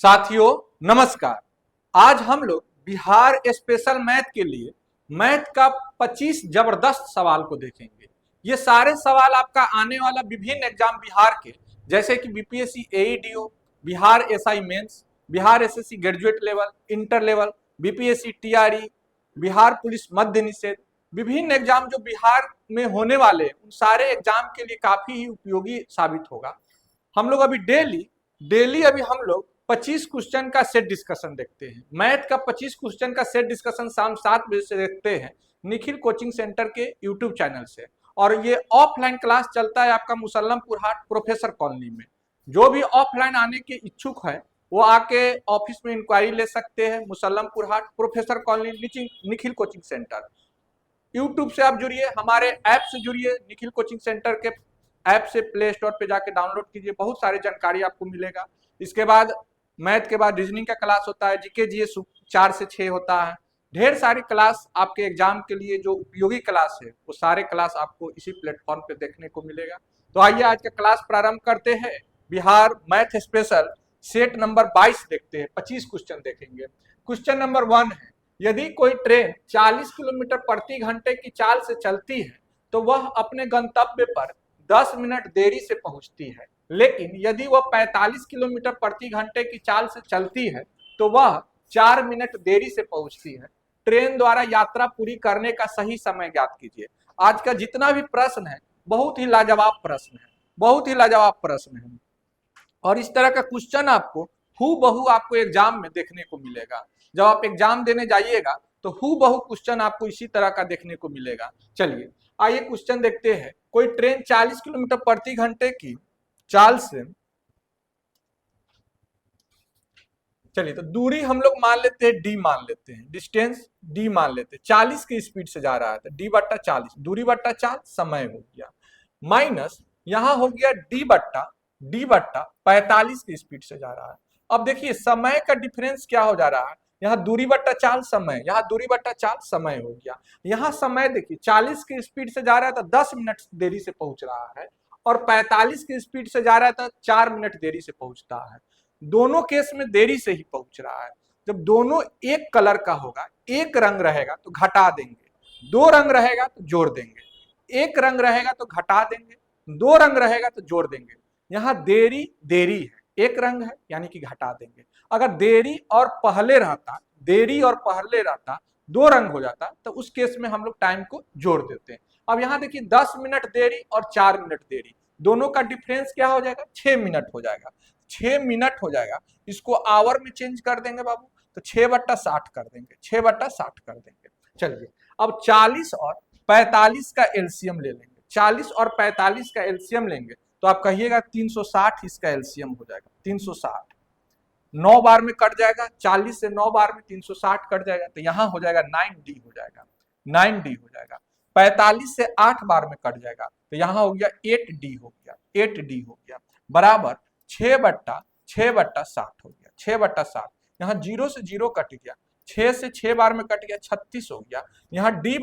साथियों नमस्कार। आज हम लोग बिहार स्पेशल मैथ के लिए मैथ का 25 जबरदस्त सवाल को देखेंगे। ये सारे सवाल आपका आने वाला विभिन्न एग्जाम बिहार के, जैसे कि BPSC AEDO, Bihar SI mains, Bihar SSC graduate level, inter level, BPSC TRE, Bihar police मद्य निषेध, विभिन्न एग्जाम जो बिहार में होने वाले उन सारे एग्जाम के लिए काफी ही उपयोगी साबित होगा। हम लोग अभी डेली अभी हम लोग 25 क्वेश्चन का सेट डिस्कशन देखते हैं। मैथ का 25 क्वेश्चन का सेट डिस्कशन शाम 7 बजे से देखते हैं निखिल कोचिंग सेंटर के यूट्यूब चैनल से। और ये ऑफलाइन क्लास चलता है आपका मुसल्लमपुर हाट प्रोफेसर कॉलोनी में। जो भी ऑफलाइन आने के इच्छुक है वो आके ऑफिस में इंक्वायरी ले सकते हैं। Musallampur Haat professor colony Nikhil coaching centre. YouTube से आप जुड़िए, हमारे ऐप से जुड़िए, निखिल कोचिंग सेंटर के ऐप से प्ले स्टोर पे जाके डाउनलोड कीजिए, बहुत सारी जानकारी आपको मिलेगा। इसके बाद मैथ के बाद रीजनिंग का क्लास होता है, जीके जीएस 4 से 6 होता है। ढेर सारी क्लास आपके एग्जाम के लिए जो उपयोगी क्लास है वो सारे क्लास आपको इसी प्लेटफॉर्म पे देखने को मिलेगा। तो आइए आज का क्लास प्रारंभ करते हैं। Bihar math special set number 22 देखते हैं। 25 क्वेश्चन देखेंगे। क्वेश्चन नंबर 1 है, यदि कोई ट्रेन 40 किलोमीटर प्रति घंटे की चाल से चलती है तो वह अपने गंतव्य पर 10 मिनट देरी से पहुंचती है, लेकिन यदि वह 45 किलोमीटर प्रति घंटे की चाल से चलती है तो वह 4 मिनट देरी से पहुंचती है। ट्रेन द्वारा यात्रा पूरी करने का सही समय ज्ञात कीजिए। आज का जितना भी प्रश्न है बहुत ही लाजवाब प्रश्न है, बहुत ही लाजवाब प्रश्न है। और इस तरह का क्वेश्चन आपको हूबहू आपको एग्जाम में देखने को मिलेगा। जब आप एग्जाम देने जाइएगा तो हूबहू क्वेश्चन आपको इसी तरह का देखने को मिलेगा। चलिए आइए क्वेश्चन देखते हैं। कोई ट्रेन 40 किलोमीटर प्रति घंटे की चाल से, चलिए तो दूरी हम लोग मान लेते हैं डी, मान लेते हैं डिस्टेंस डी मान लेते हैं, 40 की स्पीड से जा रहा है तो डी बट्टा 40, दूरी बट्टा 4 समय हो गया, माइनस यहां हो गया डी बट्टा 45 की स्पीड से जा रहा है। अब देखिए समय का डिफरेंस क्या हो जा रहा है, यहाँ दूरी बट्टा 4 समय, यहाँ दूरी बट्टा 4 समय हो गया। यहाँ समय देखिए 40 की स्पीड से जा रहा है तो 10 मिनट देरी से पहुंच रहा है, और 45 की स्पीड से जा रहा है तो 4 मिनट देरी से पहुंचता है। दोनों केस में देरी से ही पहुंच रहा है। जब दोनों एक कलर का होगा, एक रंग रहेगा तो घटा देंगे, दो रंग रहेगा तो जोड़ देंगे, एक रंग रहेगा तो घटा देंगे, दो रंग रहेगा तो जोड़ देंगे। यहाँ देरी देरी है, एक रंग है यानी कि घटा देंगे। अगर देरी और पहले रहता दो रंग हो जाता तो उस केस में हम लोग टाइम को जोड़ देते हैं। अब यहाँ देखिए 10 मिनट देरी और 4 मिनट देरी, दोनों का डिफरेंस क्या हो जाएगा, 6 मिनट हो जाएगा। 6 मिनट हो जाएगा, इसको आवर में चेंज कर देंगे बाबू तो 6/60 कर देंगे, 6/60 कर देंगे। चलिए अब 40 और 45 का एलसीएम ले लेंगे, 40 और 45 का एलसीएम लेंगे तो आप कहिएगा 360 इसका एलसीएम हो जाएगा, 360। 9 बार में कट जाएगा, 40 से 9 बार में 360 कट जाएगा तो यहाँ हो जाएगा 9D हो जाएगा, 9D हो जाएगा। 45 से 8 बार में कट जाएगा तो यहाँ हो गया 8D हो गया, 8D हो गया, बराबर 6/60 हो गया, 6/60। यहाँ 0 से 0 कट गया, 6 से 6 बार में कट गया, 36 हो गया। यहाँ D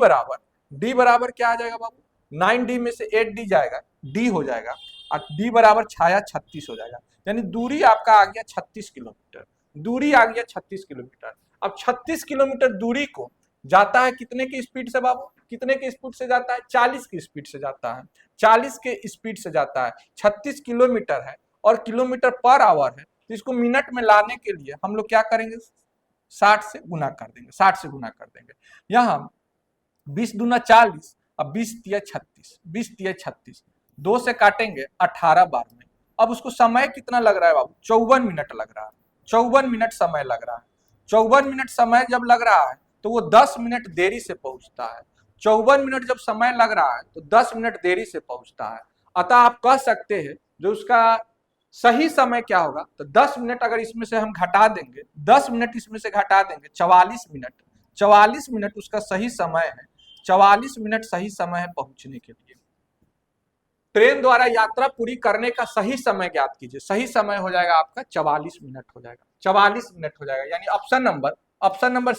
बराबर क्या आ जाएगा बाबू, 9D में से 8D जाएगा, D हो जाएगा, और D बराबर छाया 36 हो जाएगा। यानी दूरी आपका आ गया 36 किलोमीटर, दूरी आ गया 36 किलोमीटर। अब 36 किलोमीटर दूरी को जाता है कितने की स्पीड से बाबू, कितने की स्पीड से जाता है, 40 की स्पीड से जाता है, 40 के स्पीड से जाता है। 36 किलोमीटर है और किलोमीटर पर आवर है तो इसको मिनट में लाने के लिए हम लोग क्या करेंगे, 60 से गुना कर देंगे, 60 से गुना कर देंगे। यहाँ 20 दूना 40, अब 20 तिया 36, 20 तिया 36, 2 से काटेंगे 18 बार में। अब उसको समय कितना लग रहा है बाबू, 54 मिनट लग रहा है, 54 मिनट समय लग रहा है। 54 मिनट समय जब लग रहा है तो वो 10 मिनट देरी से पहुंचता है। 54 मिनट जब समय लग रहा है तो 10 मिनट देरी से पहुंचता है। अतः आप कह सकते हैं जो उसका सही समय क्या होगा, तो 10 मिनट अगर इसमें से हम घटा देंगे, 10 मिनट इसमें से घटा देंगे, 44 मिनट, 44 मिनट उसका सही समय है, 44 मिनट सही समय है पहुंचने के लिए। ट्रेन द्वारा यात्रा पूरी करने का सही समय ज्ञात कीजिए। सही समय हो जाएगा आपका 44 मिनट हो जाएगा, 44 मिनट हो जाएगा। यानी ऑप्शन नंबर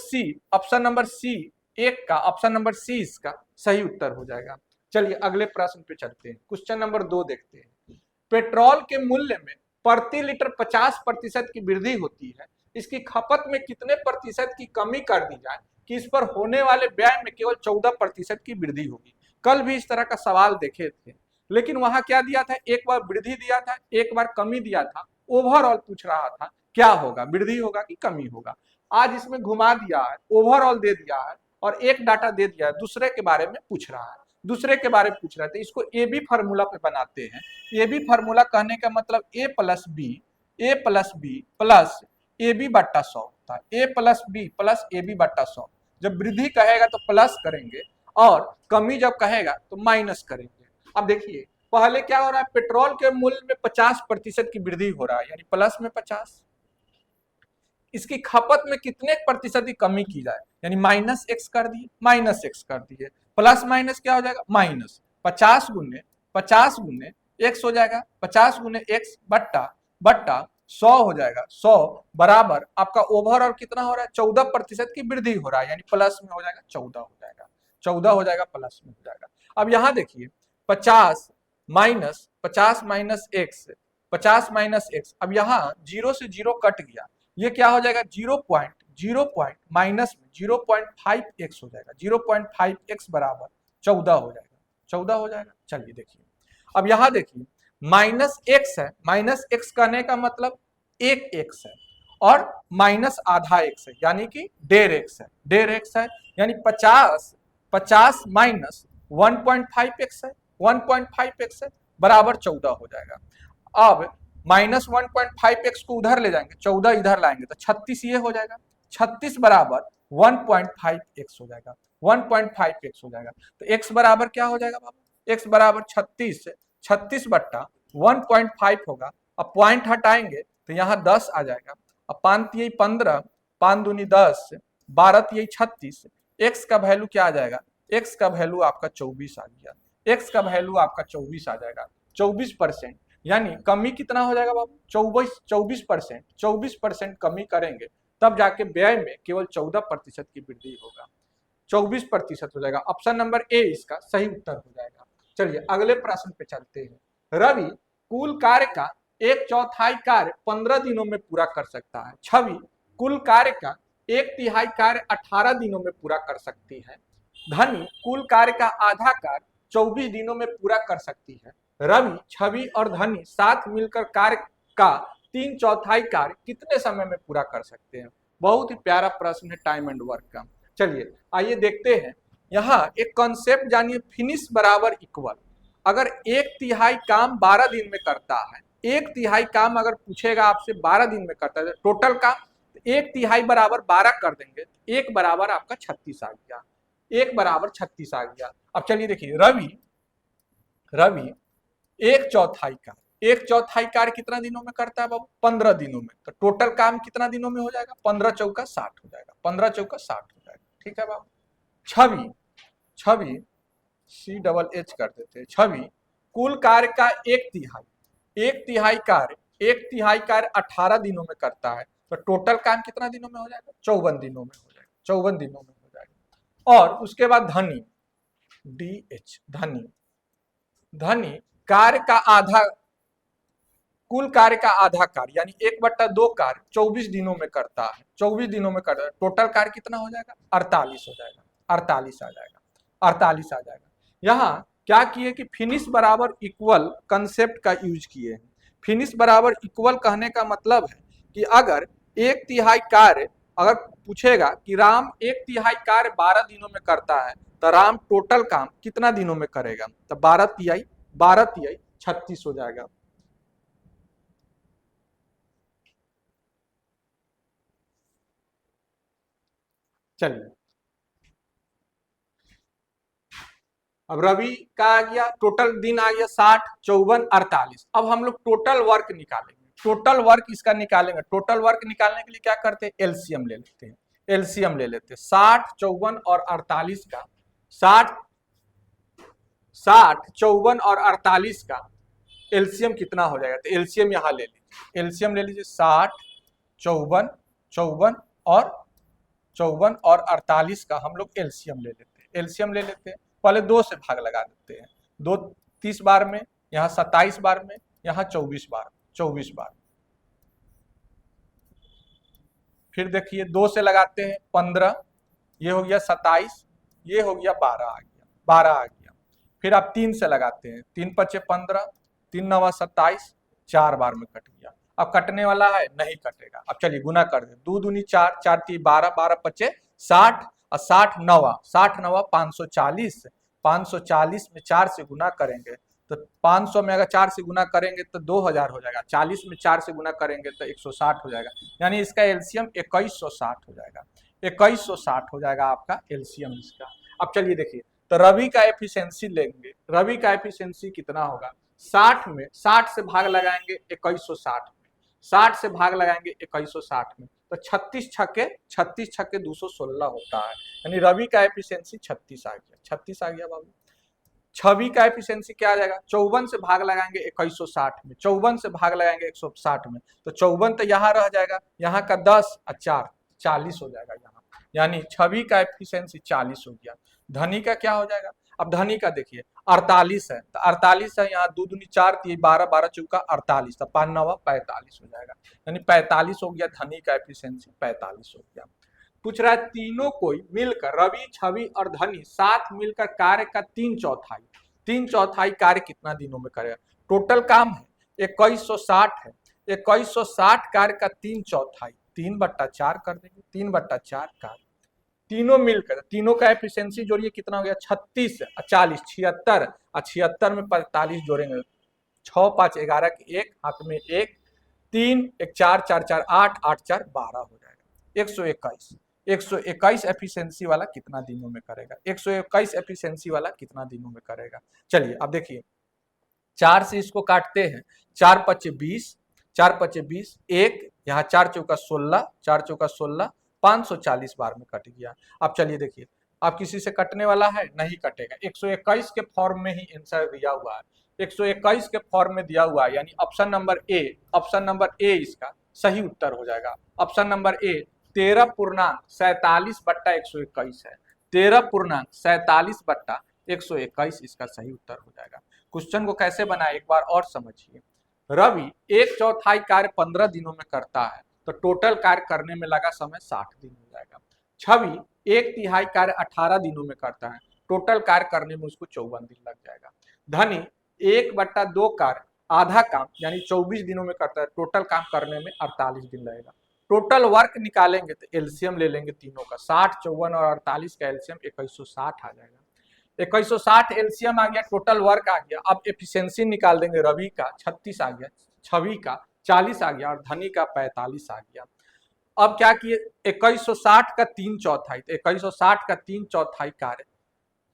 सी एक का, ऑप्शन नंबर सी इसका सही उत्तर हो जाएगा। चलिए अगले प्रश्न पे चलते हैं। क्वेश्चन नंबर 2 देखते हैं। पेट्रोल के मूल्य में प्रति लीटर 50% की वृद्धि होती है, इसकी खपत में कितने प्रतिशत की कमी कर दी जाए कि इस पर होने वाले व्यय में केवल 14% की वृद्धि होगी। कल भी इस तरह का सवाल देखे थे, लेकिन वहां क्या दिया था, एक बार वृद्धि दिया था, एक बार कमी दिया था, ओवरऑल पूछ रहा था क्या होगा, वृद्धि होगा कि कमी होगा। आज इसमें घुमा दिया है, ओवरऑल दे दिया है और एक डाटा दे दिया है, दूसरे के बारे में पूछ रहा है, दूसरे के बारे में पूछ रहे थे। इसको ए बी फार्मूला पे बनाते हैं। ए बी फार्मूला कहने का मतलब A plus B plus A B बट्टा 100 होता है। A plus B plus A B बट्टा 100। जब वृद्धि कहेगा तो प्लस करेंगे और कमी जब कहेगा तो माइनस करेंगे। अब देखिए पहले क्या हो रहा है, पेट्रोल के मूल्य में 50% की वृद्धि हो रहा है, यानी प्लस में 50। इसकी खपत में कितने प्रतिशत की कमी की जाए, यानी माइनस एक्स कर दिए, माइनस एक्स कर दिए। प्लस माइनस क्या हो जाएगा, माइनस 50 गुने एक्स हो जाएगा, 50 गुने एक्स बट्टा 100 हो जाएगा। 100 बराबर आपका ओवरऑल कितना हो रहा है, 14% की वृद्धि हो रहा है, यानी प्लस में हो जाएगा 14 हो जाएगा, 14 हो जाएगा, प्लस में हो जाएगा। अब यहां देखिए 50 माइनस एक्स, 50 माइनस एक्स, अब यहाँ 0 से 0 कट गया, ये क्या हो जाएगा, 0 पॉइंट माइनस में 0.5x हो जाएगा, 0.5x बराबर 14 हो जाएगा, 14 हो जाएगा। चलिए देखिए अब यहां देखिए माइनस एक्स है, माइनस एक्स करने का मतलब एक एक्स है और माइनस आधा एक्स है, यानी कि 1.5x है, 1.5x है, यानी 50 माइनस 1.5x है, 1.5x है बराबर 14 हो जाएगा। अब माइनस 1.5x को उधर ले जाएंगे, 14 इधर लाएंगे तो 36 ये हो जाएगा, 36 बराबर 1.5x हो जाएगा, 1.5x हो जाएगा। तो x बराबर क्या हो जाएगा बाबू, x बराबर 36 बट्टा 1.5 होगा। अब पॉइंट हटाएंगे तो यहाँ 10 आ जाएगा। अब 5 तिये 15, 5 दूनी 10, 12 तिये 36, x का वैल्यू क्या आ जाएगा, x का वैल्यू आपका 24 आ गया, x का वैल्यू आपका 24 आ जाएगा, 24%। यानी कमी कितना हो जाएगा बाबू, 24%, 24% कमी करेंगे तब जाके व्यय में केवल 14% की वृद्धि होगा, 24% हो जाएगा। ऑप्शन नंबर ए इसका सही उत्तर हो जाएगा। चलिए अगले प्रश्न पे चलते हैं। रवि कुल कार्य का 1/4 कार्य 15 दिनों में पूरा कर सकता है। छवि कुल कार्य का 1/3 कार्य 18 दिनों में पूरा कर सकती है। धनी कुल कार्य का आधा कार्य 24 दिनों में पूरा कर सकती है। रवि, छवि और धनी साथ मिलकर कार्य का 3/4 कार्य कितने समय में पूरा कर सकते हैं। बहुत ही प्यारा प्रश्न है टाइम एंड वर्क का। चलिए आइए देखते हैं। यहाँ एक कॉन्सेप्ट जानिए, फिनिश बराबर इक्वल। अगर 1/3 काम 12 दिन में करता है, 1/3 काम अगर पूछेगा आपसे 12 दिन में करता है, टोटल काम 1/3 बराबर 12 कर देंगे, 1 बराबर आपका 36 आ गया, 1 बराबर 36 आ गया। अब चलिए देखिए रवि 1/4 कार्य कितना दिनों में करता है बाबू, 15 दिनों में। तो टोटल काम कितना दिनों में हो जाएगा, 15 चौका 60 हो जाएगा, 15 चौका 60 हो जाएगा। ठीक है बाबू। छवि CH कर देते हैं। छवि कुल कार्य का 1/3 कार्य 18 दिनों में करता है, तो टोटल काम कितना दिनों में हो जाएगा, 54 दिनों में हो जाएगा, 54 दिनों में हो जाएगा। और उसके बाद धनी DH, धनी कार्य का आधा, कुल कार्य का आधा कार्य यानी 1/2 कार्य 24 दिनों में करता है, 24 दिनों में करता है। टोटल कार्य कितना हो जाएगा, 48 हो जाएगा, 48 आ जाएगा, 48 आ जाएगा। यहाँ क्या किए कि फिनिश बराबर इक्वल कंसेप्ट का यूज किए हैं। फिनिश बराबर इक्वल कहने का मतलब है कि अगर 1/3 कार्य अगर पूछेगा कि राम 1/3 कार्य 12 दिनों में करता है, तो राम टोटल काम कितना दिनों में करेगा, तो 12 तिहाई 36 हो जाएगा। चलिए अब रवि का आ गया, टोटल दिन आ गया 60, 54, 48। अब हम लोग टोटल वर्क निकालेंगे, टोटल वर्क इसका निकालेंगे। टोटल वर्क निकालने के लिए क्या करते हैं, एलसीएम ले लेते हैं, एलसीएम ले लेते हैं 60, 54 और 48 का। 60, 54 और 48 का एलसीएम कितना हो जाएगा, तो एलसीएम यहाँ ले लीजिए, एलसीएम ले लीजिए 60, 54 और 48 का हम लोग एलसीएम ले लेते हैं, एलसीएम ले लेते हैं। पहले 2 से भाग लगा देते हैं, 2 30 बार में, यहाँ 27 बार में, यहाँ 24 बार में। 24 बार। फिर देखिए 2 से लगाते हैं 15, ये हो गया 27, ये हो गया 12 आ गया, 12 आ गया। फिर आप 3 से लगाते हैं, 3 पचे 15, 3 नवा 27, 4 बार में कट गया। अब कटने वाला है, नहीं कटेगा। अब चलिए गुना कर दे, 2 दूनी 4, 4 ती 12, 12 पचे 60 और 60 नवा, 60 नवा 540, 540 में 4 से गुना करेंगे तो 500 में अगर 4 से गुना करेंगे तो 2000 हो जाएगा, 40 में 4 से गुना करेंगे तो 160 हो जाएगा, यानी इसका एलसीएम 2160 हो जाएगा। 2160 हो जाएगा आपका एलसीएम इसका। अब चलिए देखिए, तो रवि का एफिशिएंसी लेंगे, रवि का एफिशिएंसी कितना होगा, 60 में 60 से भाग लगाएंगे 2160 में, 60 से भाग लगाएंगे 2160 में, तो 36 छक्के 216 होता है, यानी रवि का एफिशिएंसी 36 आ गया, 36 आ गया बाबू। छवि का एफिशिएंसी क्या आ जाएगा, 54 से भाग लगाएंगे 2160 में, 54 से भाग लगाएंगे 160 में, तो 54 तो यहाँ रह जाएगा, यहाँ का 10 और 4 40 हो जाएगा यहाँ, यानी छवि का एफिशिएंसी 40 हो गया। धनी का क्या हो जाएगा, अब धनी का देखिए 48 है, तो 48 है, यहाँ 2 दूनी 4 3 12, 12 चौका 48, तो 5 9 45 हो जाएगा, यानी 45 हो गया, धनी का एफिशिएंसी 45 हो गया। पूछ रहा है तीनों कोई मिलकर, रवि छवि और धनी साथ मिलकर कार्य का 3/4 कार्य कितना दिनों में करेगा। टोटल काम है 2160 है, 2160 कार्य का 3/4, 3/4 कर देंगे, 3/4 कार्य तीनों मिलकर, तीनों का एफिशिएंसी जोड़िए कितना हो गया, 36 और 40 76, और 76 में 45 जोड़ेंगे, 6 5 11 के 1 हाथ में 1, 3 1 4 4 4 8 8 4 12 हो जाएगा। 121 121 एफिशिएंसी वाला कितना दिनों में करेगा, 121 एफिशिएंसी वाला कितना दिनों में करेगा। चलिए अब देखिए, 4 से इसको काटते हैं, 4 पचे 20, 4 पचे 20, 1 यहाँ 4 चौका 16, 4 चौका 16, 540 बार में कट गया। अब चलिए देखिए, अब किसी से कटने वाला है, नहीं कटेगा, 121 के फॉर्म में ही आंसर दिया हुआ है, 121 के फॉर्म में दिया हुआ है, यानी option number A, option number A इसका सही उत्तर हो जाएगा। ऑप्शन नंबर ए 13.47/121 है, 13.47/121 इसका सही उत्तर हो जाएगा। क्वेश्चन को कैसे बनाए एक बार और समझिए। रवि 1/4 कार्य 15 दिनों में करता है, तो टोटल कार्य करने में लगा समय 60 दिन हो जाएगा। छवि 1/3 कार्य 18 दिनों में करता है, टोटल कार्य करने में उसको 54 दिन लग जाएगा। धनी 1/2 कार्य आधा काम यानी 24 दिनों में करता है, टोटल काम करने में 48 दिन लगेगा। टोटल वर्क निकालेंगे तो एलसीएम ले लेंगे तीनों का, 60 54 और 48 का एलसीएम 2160 आ जाएगा। 2160 एलसीएम आ गया, टोटल वर्क आ गया। अब एफिशिएंसी निकाल देंगे, रवि का 36 आ गया, छवि का 40 आ गया और धनी का 45 आ गया। अब क्या किए, 2160 का 3/4, 2160 का 3/4 कार्य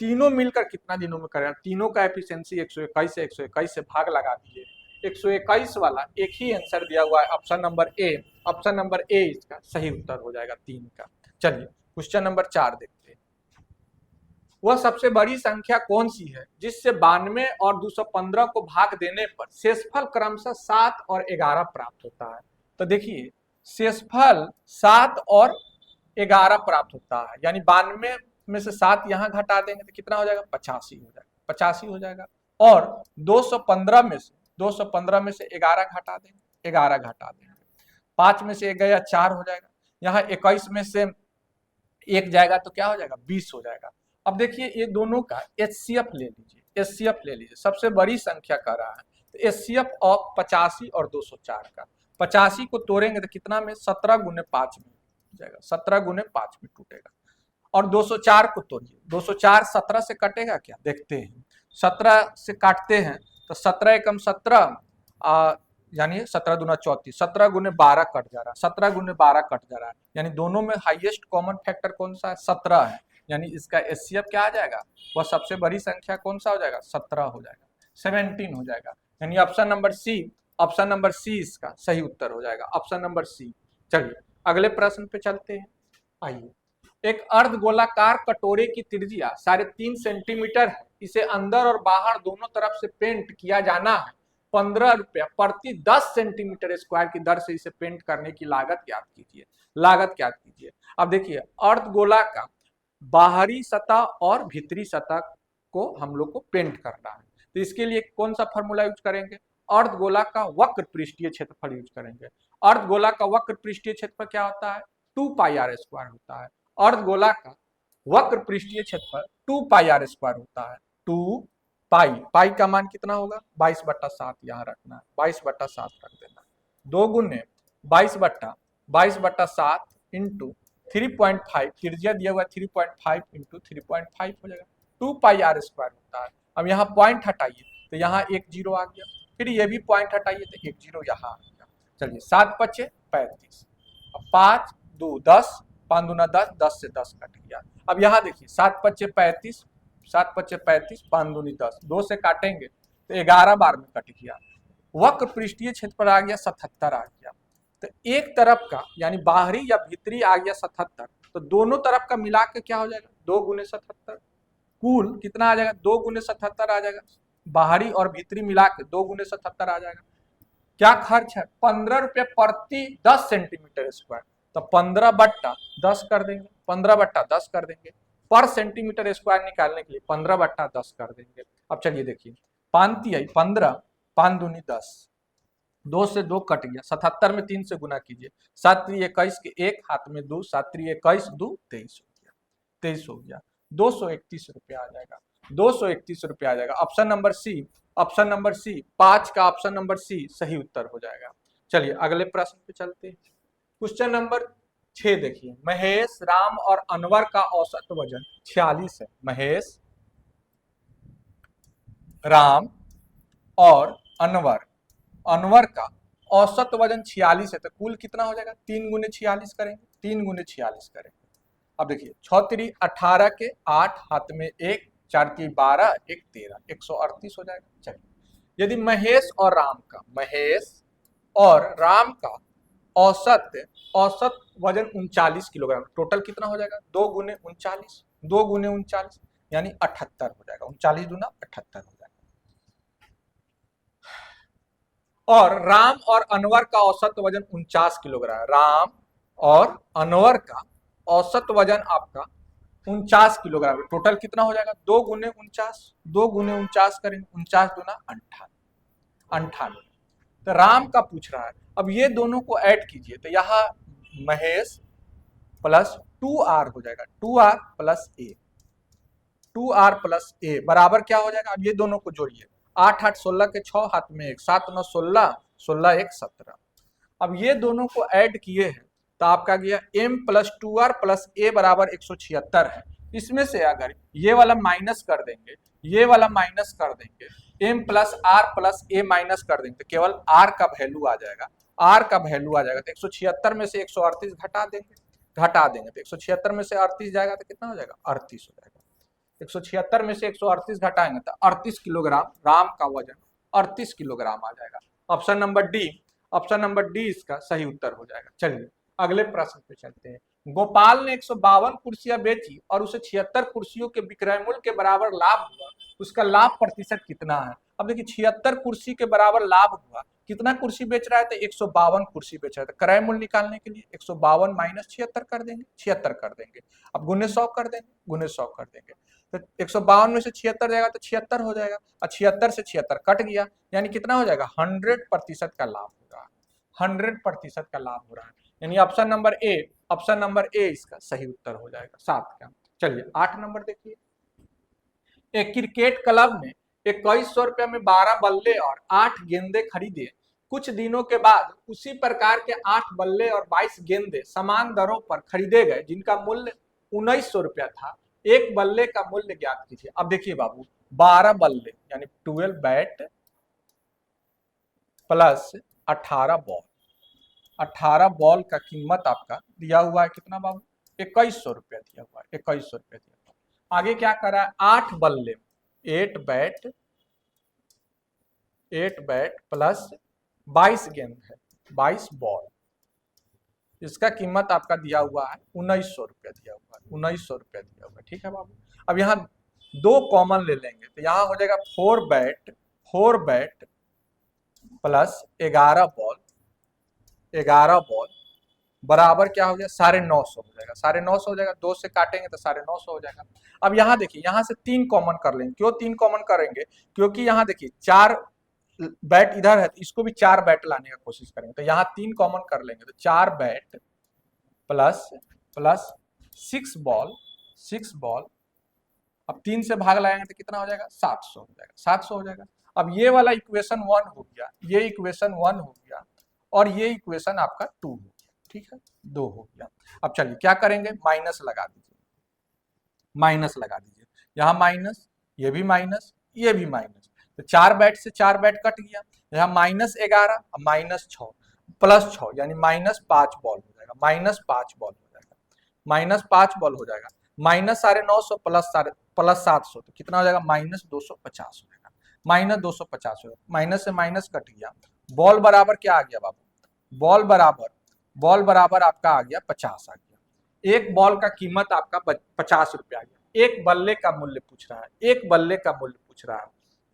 तीनों मिलकर कितना दिनों में करेगा। तीनों का एफिशिएंसी 121 से 121 से भाग लगा दिए, 121 वाला एक ही आंसर दिया हुआ है, option number A, option number A इसका सही उत्तर हो जाएगा 3 का। चलिए क्वेश्चन नंबर 4 देखते हैं। वह सबसे बड़ी संख्या कौन सी है जिससे 92 और 215 को भाग देने पर शेषफल क्रमशः 7 और 11 प्राप्त होता है। तो देखिए शेषफल 7 और 11 प्राप्त होता है, यानी 92 में से 7 यहाँ घटा देंगे तो कितना हो जाएगा, 85 हो जाएगा, 85 हो जाएगा। और 215 में से 11 घटा देंगे, 11 घटा देंगे, 5 में से 1 गया 4 हो जाएगा, यहाँ 21 में से 1 जाएगा तो क्या हो जाएगा, 20 हो जाएगा। अब देखिए ये दोनों का एचसीएफ ले लीजिए, एचसीएफ ले लीजिए, सबसे बड़ी संख्या कह रहा है तो एचसीएफ ऑफ 85 और 204 का, 85 को तोड़ेंगे तो कितना में 17 गुने 5 में हो जाएगा, 17 गुने 5 में टूटेगा। और 204 को तोड़िए, 204 17 से कटेगा क्या, देखते हैं, 17 से काटते हैं तो 17 एकम 17 यानी 17 दूना 34, 17 गुने 12 कट जा रहा है, 17 गुने 12 कट जा रहा है, यानी दोनों में हाईएस्ट कॉमन फैक्टर कौन सा है, 17 है, यानी इसका एचसीएफ क्या आ जाएगा, वह सबसे बड़ी संख्या कौन सा हो जाएगा, 17 हो जाएगा, 17 हो जाएगा, यानी option number C, option number C इसका सही उत्तर हो जाएगा, ऑप्शन नंबर सी। चलिए अगले प्रश्न पे चलते हैं। आइए, एक अर्धगोलाकार कटोरे की त्रिज्या 3.5 सेंटीमीटर है, इसे अंदर और बाहर दोनों तरफ से पेंट किया जाना है, 15 रुपया प्रति 10 सेंटीमीटर स्क्वायर की दर से इसे पेंट करने की लागत ज्ञात कीजिए, लागत ज्ञात कीजिए। अब देखिए अर्धगोला का बाहरी सतह और भीतरी सतह को हम लोग को पेंट करना है, तो इसके लिए कौन सा फॉर्मूला यूज करेंगे, अर्धगोला का वक्र पृष्ठीय क्षेत्रफल यूज करेंगे। अर्धगोला का वक्र पृष्ठीय क्षेत्रफल क्या होता है? 2πr² होता है। अर्धगोला का वक्र पृष्ठीय क्षेत्रफल 2πr² होता है। 2 पाई का मान कितना होगा? 22/7 यहाँ रखना है, 22/7 रख देना। 2 गुने 22/7 इंटू 3.5, त्रिज्या दिया हुआ 3.5 इंटू 3.5 हो जाएगा, 2πr² होता है। अब यहाँ पॉइंट हटाइए तो यहाँ एक जीरो आ गया, फिर ये भी पॉइंट हटाइए तो एक जीरो यहाँ आ गया। चलिए 7 × 5 = 35। अब 5 2 10, 5 दूना 10, 10 से 10 कट गया। अब यहाँ देखिए 7 × 5 = 35, 7 × 5 = 35, 5 दूनी 10, 2 से काटेंगे तो 11 बार में कट गया। वक्र पृष्ठीय क्षेत्रफल आ गया 77 आ गया। तो एक तरफ का यानी बाहरी या भीतरी आ गया 77, तो दोनों तरफ का मिला के क्या हो जाएगा? 2 × 77। कुल कितना आ जाएगा? 2 × 77 आ जाएगा। बाहरी और भीतरी मिला के 2 × 77 आ जाएगा। क्या खर्च है? 15 रुपये प्रति 10 सेंटीमीटर²। तो 15/10 कर देंगे, 15/10 कर देंगे। पर सेंटीमीटर² निकालने के लिए 15/10 कर देंगे। अब चलिए देखिए, 5 आई 15, 5 दूनी 10, 2 से 2 कट गया। 77 में 3 से गुना कीजिए, 7 × 3 = 21 के एक हाथ में 2, 7 × 3 = 21, 2 23 हो गया, 23 हो गया। 231 रुपये आ जाएगा, 231 रुपये आ जाएगा। Option number C, option number C, 5 का ऑप्शन नंबर सी सही उत्तर हो जाएगा। चलिए अगले प्रश्न पे चलते हैं। क्वेश्चन नंबर 6 देखिए, महेश, राम और अनवर का औसत वजन 46 है। महेश, राम और अनवर का औसत वजन 46 है, तो कुल कितना हो जाएगा? 3 × 46 करेंगे, 3 × 46 करेंगे। अब देखिए 6 × 3 = 18 के 8 हाथ में 1, 4 × 3 = 12, 1 13, 138 हो जाएगा। चलिए यदि महेश और राम का औसत वजन 39 किलोग्राम, टोटल कितना हो जाएगा? 2 × 39, 2 × 39 यानी 78 हो जाएगा। 39 दूना 78 हो जाएगा। और राम और अनवर का औसत वजन 49 किलोग्राम। राम और अनवर का औसत वजन आपका 49 किलोग्राम, टोटल कितना हो जाएगा? 2 × 49, 2 × 49 करेंगे, 49 दूना 98। तो राम का पूछ रहा है। अब ये दोनों को ऐड कीजिए तो यहाँ महेश प्लस 2r हो जाएगा, 2r plus a, 2r plus a बराबर क्या हो जाएगा? अब ये दोनों को जोड़िए, 8 8 16 के 6 हाथ में 1, 7 9 16, 16 1 17। अब ये दोनों को ऐड किए हैं तो आपका गया m plus 2r plus a बराबर 176 है। इसमें से अगर ये वाला माइनस कर देंगे, ये वाला माइनस कर देंगे, m plus r plus a minus कर देंगे तो केवल r का वैल्यू आ जाएगा, r का वैल्यू आ जाएगा। तो 176 में से 138 घटा देंगे तो 176 में से 38 जाएगा तो कितना हो जाएगा? 38 हो जाएगा। 176 में से 138 घटाएंगे तो 38 किलोग्राम राम का वजन 38 किलोग्राम आ जाएगा। ऑप्शन नंबर डी इसका सही उत्तर हो जाएगा। चलिए अगले प्रश्न पे चलते हैं। गोपाल ने 152 कुर्सियां बेची और उसे 76 कुर्सियों के विक्रय मूल्य के बराबर लाभ हुआ, उसका लाभ प्रतिशत कितना है? अब देखिए 76 कुर्सी के बराबर लाभ हुआ, कितना कुर्सी बेच रहा है? तो 152 कुर्सी बेच रहा है। तो क्रय मूल्य निकालने के लिए 152 माइनस 76 कर देंगे, 76 कर देंगे। अब गुने 100 कर देंगे, गुने 100 कर देंगे। तो 152 में से 76 जाएगा तो 76 हो जाएगा, और 76 से 76 कट गया, यानी कितना हो जाएगा? 100% का लाभ हो रहा है, 100% का लाभ हो रहा है। यानी ऑप्शन नंबर ए इसका सही उत्तर हो जाएगा 7 का। चलिए 8 नंबर देखिए, एक क्रिकेट क्लब ने 2100 रुपये में 12 बल्ले और 8 गेंदे खरीदे। कुछ दिनों के बाद उसी प्रकार के 8 बल्ले और 22 गेंदे समान दरों पर खरीदे गए, जिनका मूल्य 1900 रुपया था। एक बल्ले का मूल्य ज्ञात कीजिए। अब देखिए बाबू, 12 बल्ले यानी 12 बैट प्लस 18 बॉल, 18 बॉल का कीमत आपका दिया हुआ है कितना बाबू? 2100 रुपया दिया हुआ है, 2100 रुपया दिया हुआ है। आगे क्या कर रहा है? 8 बल्ले, 8 बैट प्लस 22 गेंद है, 22 बॉल, इसका कीमत आपका दिया हुआ है 1900 रुपया दिया हुआ है, 1900 रुपया दिया हुआ है। ठीक है बाबू। अब यहाँ 2 कॉमन ले लेंगे तो यहाँ हो जाएगा 4 बैट प्लस 11 बॉल बराबर क्या हो गया? 950 हो जाएगा, 950 हो जाएगा। 2 से काटेंगे तो 950 हो जाएगा। अब यहाँ देखिए, यहाँ से 3 कॉमन कर लेंगे। क्यों 3 कॉमन करेंगे? क्योंकि यहाँ देखिए 4 बैट इधर है तो इसको भी 4 बैट लाने का कोशिश करेंगे, तो यहाँ 3 कॉमन कर लेंगे, तो 4 बैट प्लस प्लस 6 बॉल, अब 3 से भाग लगाएंगे तो कितना हो जाएगा, 700 हो जाएगा, 700 हो जाएगा। अब ये वाला इक्वेशन 1 हो गया, ये इक्वेशन 1 हो गया, और ये इक्वेशन आपका 2 हो गया, ठीक है, 2 हो गया। अब चलिए क्या करेंगे, माइनस लगा दीजिए, माइनस लगा दीजिए, यहाँ माइनस, ये भी माइनस, ये भी माइनस, तो 4 बैट से 4 बैट कट गया, यहाँ -11 -6 +6 यानी -5 बॉल हो जाएगा, -5 बॉल हो जाएगा, -5 बॉल हो जाएगा, -950 प्लस 700 तो कितना हो जाएगा, -250 हो जाएगा, -250 हो जाएगा, माइनस से माइनस कट गया, बॉल बराबर क्या आ गया बाबू, बॉल बराबर आपका आ गया 50 आ गया। एक बॉल का कीमत आपका 50 रुपये आ गया, एक बल्ले का मूल्य पूछ रहा है, एक बल्ले का मूल्य पूछ रहा है।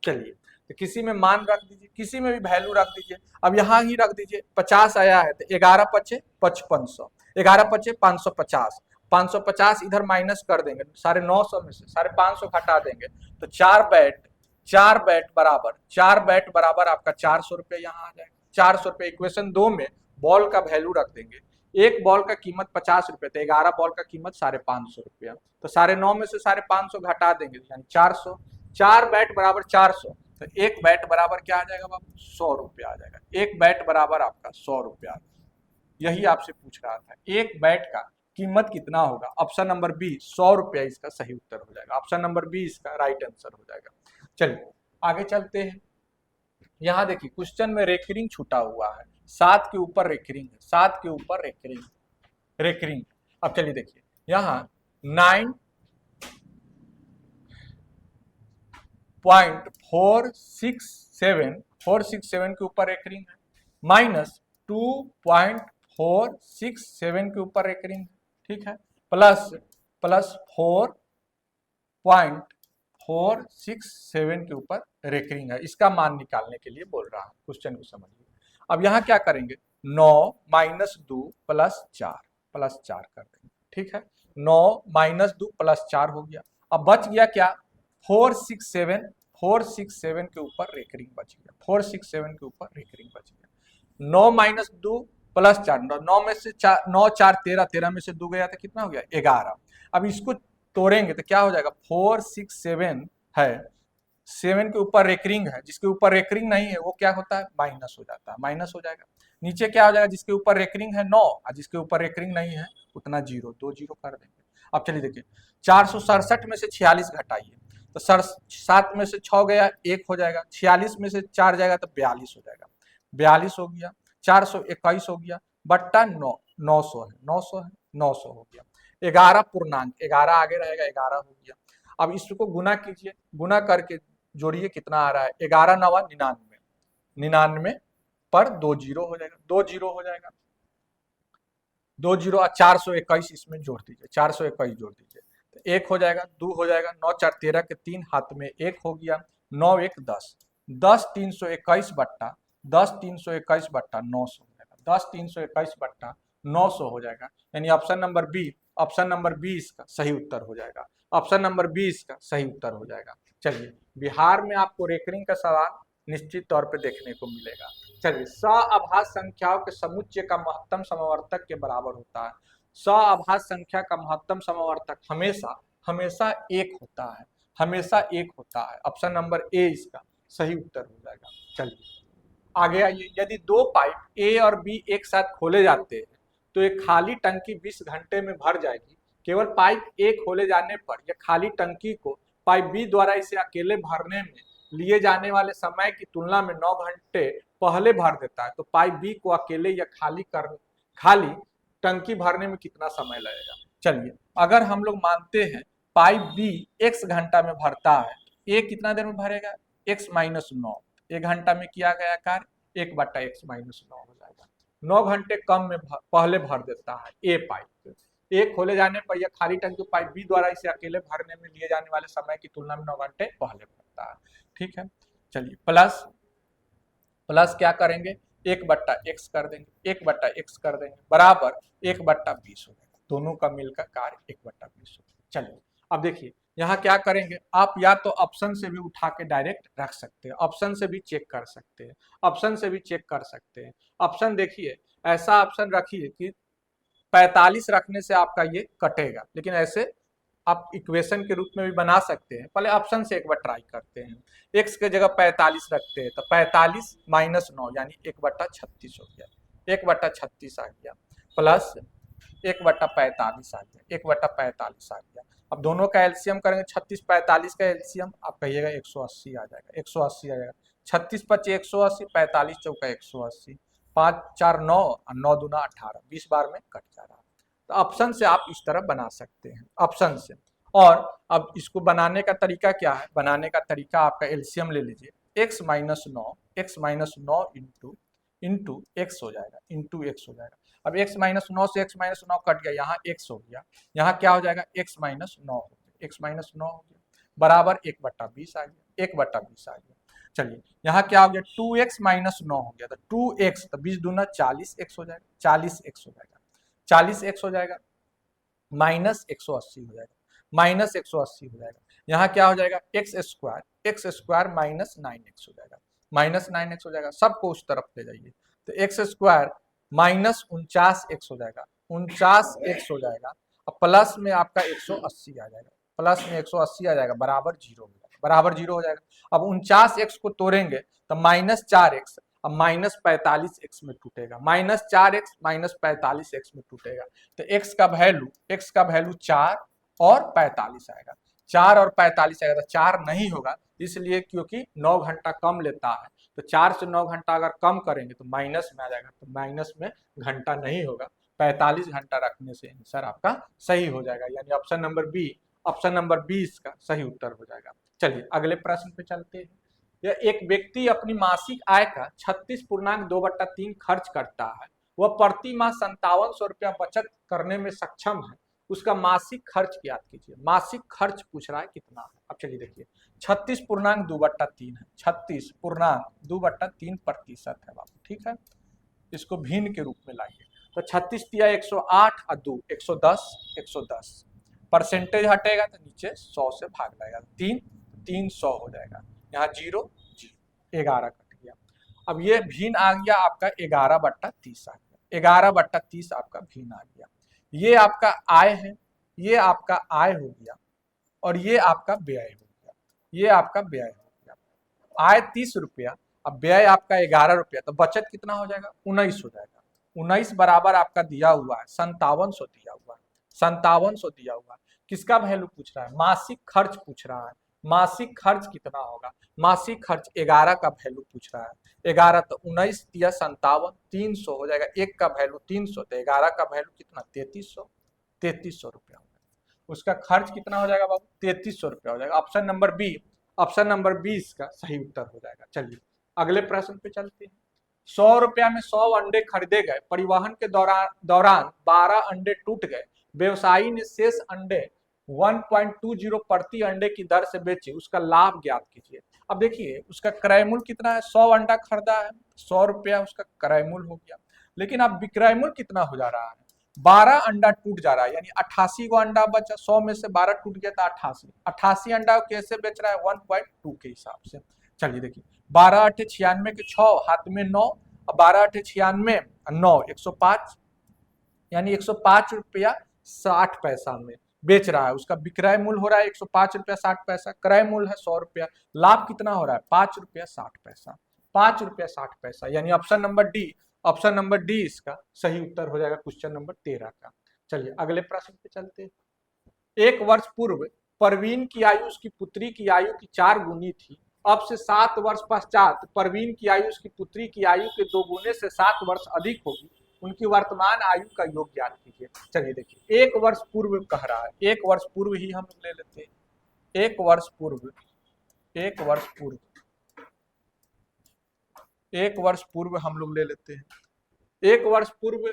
चलिए तो किसी में मान रख दीजिए, किसी में भी वैल्यू रख दीजिए, अब यहाँ ही रख दीजिए, 50 आया है तो 11 पचे 5500, 11 पचे 550, 550 इधर माइनस कर देंगे, 950 में से 550 घटा देंगे, तो 4 बैट बराबर आपका 400 रुपये यहाँ आ जाएगा, 400 रुपये। इक्वेशन 2 में बॉल का वैल्यू रख देंगे, एक बॉल का कीमत 50 रुपये, तो 11 बॉल का कीमत 550 रुपया, तो 950 में से 550 घटा देंगे यानी 400, 4 बैट बराबर 400, तो एक बैट बराबर क्या आ जाएगा बाबू, 100 रुपया आ जाएगा, एक बैट बराबर आपका 100 रुपया आ जाएगा। यही आपसे पूछ रहा था, एक बैट का कीमत कितना होगा, ऑप्शन नंबर बी 100 रुपया इसका सही उत्तर हो जाएगा, ऑप्शन नंबर बी इसका राइट आंसर हो जाएगा। चलिए आगे चलते हैं, यहाँ देखिए क्वेश्चन में रेकरिंग छूटा हुआ है, 7 के ऊपर रेकरिंग है, 7 के ऊपर रेकरिंग। अब चलिए देखिए यहाँ 9.467 के ऊपर रेकरिंग है, -2.467 के ऊपर रेकरिंग है, ठीक है, प्लस 4.467 के ऊपर रेकरिंग है। इसका मान निकालने के लिए बोल रहा है, क्वेश्चन को समझिए। अब यहाँ क्या करेंगे, 9 - 2 + 4 कर देंगे, ठीक है, 9 - 2 + 4 हो गया। अब बच गया क्या, 467 के ऊपर रेकरिंग बच गया, 467 के ऊपर रेकरिंग बच गया। 9 - 2 + 4, 9 में से 9 4 13, 13 में से 2 गया तो कितना हो गया, 11। अब इसको तोड़ेंगे तो क्या हो जाएगा, 467 है, 7 के ऊपर रेकरिंग है, जिसके ऊपर रेकरिंग नहीं है वो क्या होता है, माइनस हो जाता है, माइनस हो जाएगा। नीचे क्या हो जाएगा, जिसके ऊपर रेकरिंग है 9 और जिसके ऊपर रेकरिंग नहीं है उतना 0, 2 0 कर देंगे। अब चलिए देखिए 467 में से 46 घटाइए, तो 7 में से 6 गया 1 हो जाएगा, 46 में से 4 जाएगा तो 42 हो जाएगा, 42 हो गया, 421 हो गया, बट्टा 9, 900 है, 900 हो गया, 11 पूर्णांक, 11 आगे रहेगा, 11 हो गया। अब इसको गुना कीजिए, गुना करके जोड़िए कितना आ रहा है, 11 9 99, 99 पर 2 0 हो जाएगा, 2 0 हो जाएगा, 2 0 और 421 इसमें जोड़ दीजिए, 421 जोड़ दीजिए तो 1 हो जाएगा, 2 हो जाएगा, 9 4 13 के 3 हाथ में 1 हो गया, 9 1 10, 10 321 बट्टा 900 हो जाएगा, 10 321 बट्टा 900 हो जाएगा, यानी ऑप्शन नंबर बी इसका सही उत्तर हो जाएगा, ऑप्शन नंबर बी इसका सही उत्तर हो जाएगा। चलिए बिहार में आपको रेकरिंग का सवाल निश्चित तौर पे देखने को मिलेगा। चलिए सअभाज्य संख्याओं के समुच्चय का महत्तम समवर्तक के बराबर होता है, सअभाज्य संख्या का महत्तम समवर्तक हमेशा एक होता है, हमेशा एक होता है, ऑप्शन नंबर ए इसका सही उत्तर हो जाएगा। चलिए आगे आइए, यदि 2 पाइप ए और बी एक साथ खोले जाते हैं तो एक खाली टंकी 20 घंटे में भर जाएगी, केवल पाइप ए खोले जाने पर यह खाली टंकी को पाइप बी द्वारा इसे अकेले भरने में लिए जाने वाले समय की तुलना में 9 घंटे पहले भर देता है, तो पाइप बी को अकेले या खाली टंकी भरने में कितना समय लगेगा। चलिए अगर हम लोग मानते हैं पाइप बी x घंटा में भरता है, ए कितना देर में भरेगा, x - 9, 1 घंटा में किया गया कार्य 1/x - 9 हो जाएगा, 9 घंटे कम में पहले भर देता है ए पाइप, ए खोले जाने पर यह खाली टंकी पाइप बी द्वारा इसे अकेले भरने में लिए जाने वाले समय की तुलना में 9 घंटे पहले भरता है, ठीक है। चलिए प्लस क्या करेंगे, 1/x कर देंगे, 1/x कर देंगे बराबर 1/20 हो जाएगा, दोनों का मिलकर कार्य 1/20 हो जाएगा। चलिए अब देखिए यहाँ क्या करेंगे आप, या तो ऑप्शन से भी उठा के डायरेक्ट रख सकते हैं, ऑप्शन से भी चेक कर सकते हैं, ऑप्शन से भी चेक कर सकते हैं। ऑप्शन देखिए, ऐसा ऑप्शन रखिए कि 45 रखने से आपका ये कटेगा, लेकिन ऐसे आप इक्वेशन के रूप में भी बना सकते हैं। पहले ऑप्शन से एक बार ट्राई करते हैं। एक्स के जगह 45 रखते हैं तो 45 माइनस 9 यानी 1/36 हो गया, 1/36 आ गया, प्लस 1/45 आ गया, 1/45 आ गया। अब दोनों का एलसीएम करेंगे, 36 45 का एलसीएम आप कहिएगा 180 आ जाएगा, 180 आ जाएगा। 36 पचे 180, 45 चौका 180, 5 4 9 और 9 दूना 18, 20 बार में कट जा रहा है। तो ऑप्शन से आप इस तरह बना सकते हैं, ऑप्शन से। और अब इसको बनाने का तरीका क्या है, बनाने का तरीका आपका एलसीएम ले लीजिए, x minus 9, x minus 9 into into x हो जाएगा, इंटू एक्स हो जाएगा। अब x माइनस 9 से x माइनस 9 कट गया, यहाँ x हो गया, यहाँ क्या हो जाएगा x माइनस 9 हो गया, x माइनस 9 हो गया, बराबर 1/20 आ गया, 1/20 आ गया। चलिए यहाँ क्या हो गया, 2x माइनस 9 हो गया, तो 2x, तो 20 दूना 40x हो जाएगा, 40x हो जाएगा, 40x हो जाएगा, माइनस 180 हो जाएगा, माइनस 180 हो जाएगा। यहाँ क्या हो जाएगा, एक्स स्क्वायर माइनस 9x हो जाएगा, माइनस 9x हो जाएगा। सबको उस तरफ ले जाइए, तो एक्स स्क्वायर माइनस 49x हो जाएगा, 49x हो जाएगा, और प्लस में आपका 180 आ जाएगा, प्लस में 180 आ जाएगा, बराबर 0 हो जाएगा, बराबर 0 हो जाएगा। अब 49x को तोड़ेंगे तो माइनस 4x, अब माइनस 45x में टूटेगा, माइनस 4x माइनस 45x में टूटेगा। तो x का वैल्यू 4 और 45 आएगा, 4 और 45 आएगा, तो 4 नहीं होगा, इसलिए क्योंकि 9 घंटा कम लेता है, तो 4 से 9 घंटा अगर कम करेंगे तो माइनस में आ जाएगा, तो माइनस में घंटा नहीं होगा, 45 घंटा रखने से आंसर आपका सही हो जाएगा, यानी option number B, option number 20 का सही उत्तर हो जाएगा। चलिए अगले प्रश्न पे चलते हैं। यह एक व्यक्ति अपनी मासिक आय का 36.2/3 खर्च करता है, वह प्रति माह 5700 रुपया बचत करने में सक्षम है, उसका मासिक खर्च ज्ञात कीजिए। मासिक खर्च पूछ रहा है कितना है। अब चलिए देखिए, 36.2/3 है, 36.2/3% है बाबू, ठीक है। इसको भिन्न के रूप में लाइए, तो 36 दिया 108 और 2 110, 110 परसेंटेज हटेगा तो नीचे 100 से भाग जाएगा, 300 हो जाएगा, यहाँ 0 0, 11 कट गया। अब ये भिन्न आ गया आपका 11/30 आ गया, 11/30 आपका भिन्न आ गया। ये आपका आय है, ये आपका आय हो गया, और ये आपका व्यय हो गया, ये आपका व्यय हो गया। आय 30 रुपया, अब व्यय आपका 11 रुपया, तो बचत कितना हो जाएगा, 19 हो जाएगा। 19 बराबर आपका दिया हुआ है 5700 दिया हुआ है, 5700 दिया हुआ है। किसका वैल्यू पूछ रहा है, मासिक खर्च पूछ रहा है। मासिक खर्च कितना होगा, मासिक खर्च 11 का वैल्यू पूछ रहा है। 11 तो 19 दिया 57, 300 हो जाएगा, एक का वैल्यू 300, तो 11 का वैल्यू कितना 3300, 3300 रुपया हो जाएगा। उसका खर्च कितना हो जाएगा बाबू, 3300 रुपया हो जाएगा। Option number B, option number 20 का सही उत्तर हो जाएगा। चलिए अगले प्रश्न पे चलते हैं। 100 रुपया में 100 अंडे खरीदे गए, परिवहन के दौरान 12 अंडे टूट गए, व्यवसायी ने शेष अंडे 1.20 प्रति अंडे की दर से बेचे, उसका लाभ ज्ञात कीजिए। अब देखिए उसका क्रय मूल्य कितना है, 100 अंडा खरीदा है, 100 रुपया उसका क्रय मूल्य हो गया, लेकिन अब विक्रय मूल्य कितना हो जा रहा है, 12 अंडा टूट जा रहा है, यानी 88 को अंडा बचा, 100 में से 12 टूट गया था, 88 अंडा कैसे बेच रहा है, 1.2 के हिसाब से। चलिए देखिए 12 8 96 के 6 हाथ में 9, 12 8 96 9 105, यानी 105 रुपया 60 पैसा में बेच रहा है। उसका विक्रय मूल्य हो रहा है 105 रुपया 60 पैसा, क्रय मूल्य है 100 रुपया, लाभ कितना हो रहा है 5 रुपया 60 पैसा, 5 रुपया 60 पैसा, यानी option number D, option number D इसका सही उत्तर हो जाएगा क्वेश्चन नंबर 13 का। चलिए अगले प्रश्न पे चलते हैं। 1 वर्ष पूर्व परवीन की आयु उसकी पुत्री की आयु की 4 गुनी थी, अब से 7 वर्ष पश्चात परवीन की आयु उसकी पुत्री की आयु के 2 गुने से 7 वर्ष अधिक होगी, उनकी वर्तमान आयु का योग ज्ञात कीजिए। चलिए देखिए 1 वर्ष पूर्व कह रहा है, 1 वर्ष पूर्व ही हम ले लेते हैं, 1 वर्ष पूर्व, 1 वर्ष पूर्व, 1 वर्ष पूर्व हम लोग ले लेते हैं। 1 वर्ष पूर्व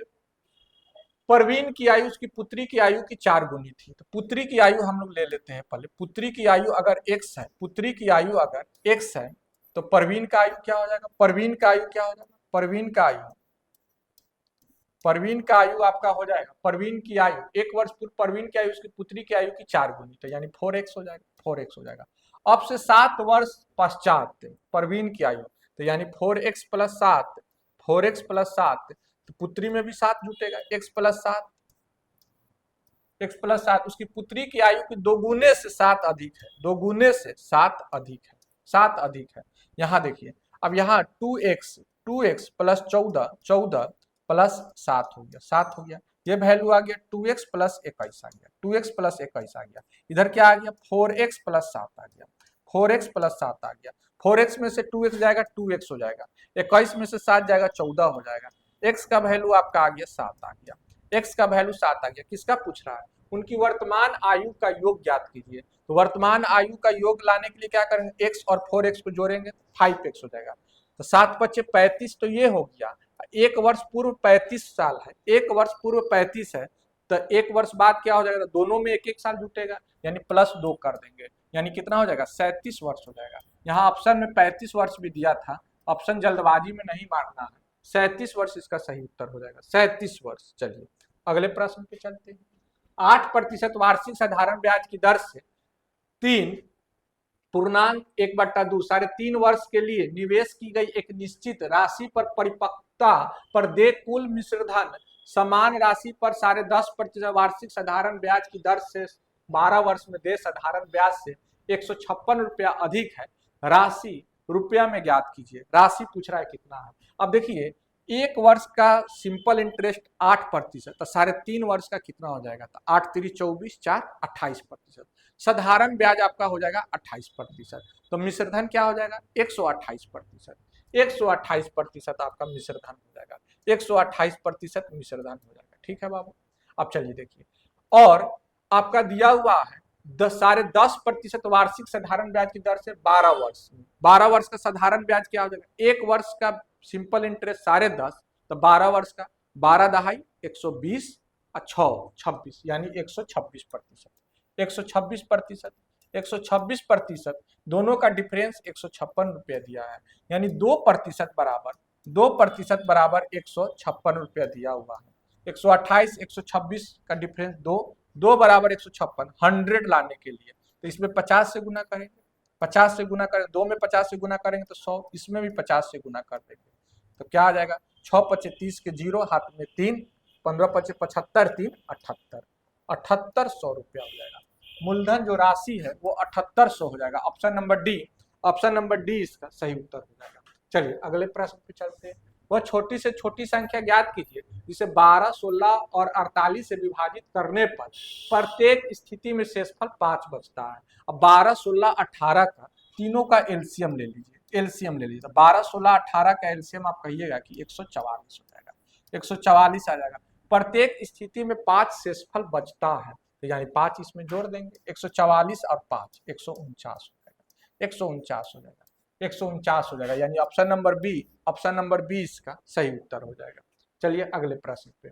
परवीन की आयु उसकी पुत्री की आयु की 4 गुनी थी, तो पुत्री की आयु हम लोग ले लेते हैं पहले। पुत्री की आयु अगर x है, पुत्री की आयु अगर x है, तो परवीन का आयु क्या हो जाएगा, परवीन का आयु क्या हो जाएगा, परवीन का आयु परवीन का आयु आपका हो जाएगा, परवीन की आयु 1 वर्ष पूर्व परवीन की आयु उसकी पुत्री की आयु की 4 गुनी, तो यानी 4x हो जाएगा, 4x हो जाएगा। अब से 7 वर्ष पश्चात परवीन की आयु, तो यानी 4x प्लस 7, 4x प्लस 7, तो पुत्री में भी 7 जुटेगा, x प्लस 7, x प्लस 7, उसकी पुत्री की आयु की 2 गुने से 7 अधिक है, 2 गुने से 7 अधिक है, 7 अधिक है। यहाँ देखिए, अब यहाँ 2x प्लस 14, 14 प्लस 7 हो गया, 7 हो गया, ये वैल्यू आ गया 2x प्लस 21 आ गया, 2x प्लस 21 आ गया। इधर क्या आ गया, 4x प्लस 7 आ गया, 4x प्लस 7 आ गया। 4x में से 2x जाएगा 2x हो जाएगा, 21 में से 7 जाएगा 14 हो जाएगा। x का वैल्यू आपका आ गया 7 आ गया, x का वैल्यू 7 आ गया। किसका पूछ रहा है, उनकी वर्तमान आयु का योग ज्ञात कीजिए। तो वर्तमान आयु का योग लाने के लिए क्या करेंगे, x और 4x को जोड़ेंगे 5x हो जाएगा। तो 7 पच्चे 35, तो ये हो गया 1 वर्ष पूर्व 35 साल है, 1 वर्ष पूर्व 35 है, तो 1 वर्ष बाद क्या हो जाएगा, दोनों में 1-1 साल जुटेगा, यानी +2 कर देंगे, यानी कितना हो जाएगा, 37 वर्ष हो जाएगा। यहाँ ऑप्शन में 35 वर्ष भी दिया था, ऑप्शन जल्दबाजी में नहीं मारना है, 37 वर्ष इसका सही उत्तर हो जाएगा, 37 वर्ष। चलिए अगले प्रश्न पे चलते हैं। 8% वार्षिक साधारण ब्याज की दर से 3.1/2 3.5 वर्ष के लिए निवेश की गई एक निश्चित राशि पर परिपक्वता पर दे कुल मिश्र धन समान राशि पर 10.5% वार्षिक साधारण ब्याज की दर से 12 वर्ष में दे साधारण ब्याज से 156 रुपया अधिक है, राशि रुपया में ज्ञात कीजिए। राशि पूछ रहा है कितना है। अब देखिए 1 वर्ष का सिंपल इंटरेस्ट 8%, तो 3.5 वर्ष का कितना हो जाएगा, तो 8 3 24, 4 28%। साधारण ब्याज आपका हो जाएगा 28%, तो मिश्रधन क्या हो जाएगा 128%, 128% आपका मिश्रधन हो जाएगा, 128% मिश्रधन हो जाएगा। ठीक है बाबू। अब चलिए देखिए, और आपका दिया हुआ है 10.5% वार्षिक साधारण ब्याज की दर से 12 वर्ष, 12 वर्ष का साधारण ब्याज क्या हो जाएगा, 1 वर्ष का सिंपल इंटरेस्ट 10.5, तो 12 वर्ष का 12 दहाई 120 और 6 26, यानी 126%, 126%, 126%, दोनों का डिफरेंस 156 रुपया दिया है, यानी 2% बराबर 2% बराबर 156 रुपया दिया हुआ है। 128 126 का डिफरेंस 2 बराबर 156, 100 लाने के लिए तो इसमें 50 से गुना करेंगे, 50 से गुना करें, 2 में 50 से गुना करेंगे तो 100, इसमें भी 50 से गुना कर देंगे, तो क्या आ जाएगा 6 पचे 30 के 0, हाथ में 3, 15 पचे 75, 3 78, 7800 रुपया हो जाएगा। मूलधन जो राशि है वो 7800 हो जाएगा। Option number D, option number D इसका सही उत्तर हो जाएगा। चलिए अगले प्रश्न पे चलते हैं। वह छोटी से छोटी संख्या ज्ञात कीजिए जिसे 12, 16 और 48 से विभाजित करने पर प्रत्येक स्थिति में शेषफल 5 बचता है। अब 12, 16, 18 का तीनों का एलसीएम ले लीजिए, एलसीएम ले लीजिए। 12, 16, 18 का एलसीएम आप कहिएगा कि 144 हो जाएगा, 144 आ जाएगा। प्रत्येक स्थिति में 5 शेषफल बचता है, तो यानी 5 इसमें जोड़ देंगे, 144 और 5 149 हो जाएगा, 149 हो जाएगा, 149 हो जाएगा, यानी option number B, option number B इसका सही उत्तर हो जाएगा। चलिए अगले प्रश्न पे,